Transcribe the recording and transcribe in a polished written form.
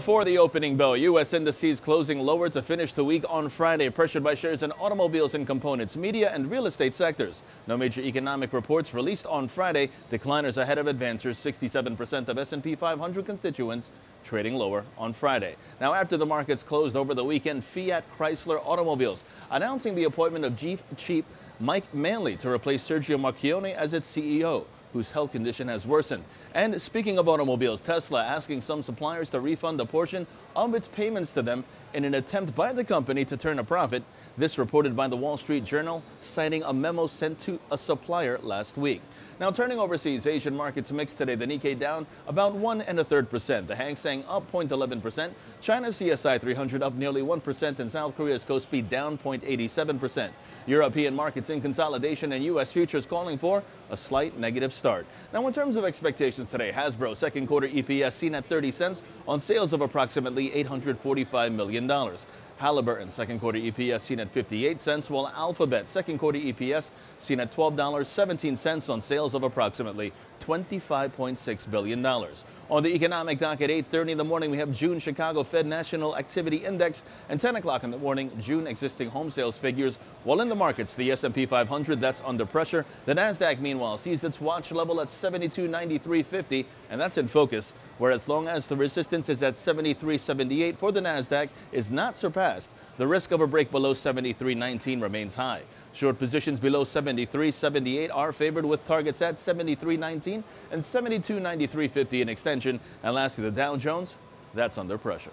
Before the opening bell, U.S. indices closing lower to finish the week on Friday, pressured by shares in automobiles and components, media and real estate sectors. No major economic reports released on Friday. Decliners ahead of advancers. 67% of S&P 500 constituents trading lower on Friday. Now, after the markets closed over the weekend, Fiat Chrysler Automobiles announcing the appointment of Chief Mike Manley to replace Sergio Marchionne as its CEO, whose health condition has worsened. And speaking of automobiles, Tesla asking some suppliers to refund a portion of its payments to them in an attempt by the company to turn a profit. This reported by the Wall Street Journal, citing a memo sent to a supplier last week. Now, turning overseas, Asian markets mixed today. The Nikkei down about 1 1/3%. The Hang Seng up 0.11%. China's CSI 300 up nearly 1%, and South Korea's Kospi down 0.87%. European markets in consolidation, and U.S. futures calling for a slight negative start. Now, in terms of expectations today, Hasbro second quarter EPS seen at 30 cents on sales of approximately $845 million. Halliburton second quarter EPS seen at 58 cents, while Alphabet second quarter EPS seen at $12.17 on sales of approximately $25.6 billion. On the economic dock at 8:30 in the morning, we have June Chicago Fed National Activity Index, and 10 o'clock in the morning, June existing home sales figures. While in the markets, the S&P 500, that's under pressure. The NASDAQ, meanwhile, sees its watch level at 7293.50, and that's in focus, where as long as the resistance is at 73.78 for the NASDAQ is not surpassed, the risk of a break below 73.19 remains high. Short positions below 73.78 are favored, with targets at 73.19 and 72.93.50 in extension. And lastly, the Dow Jones, that's under pressure.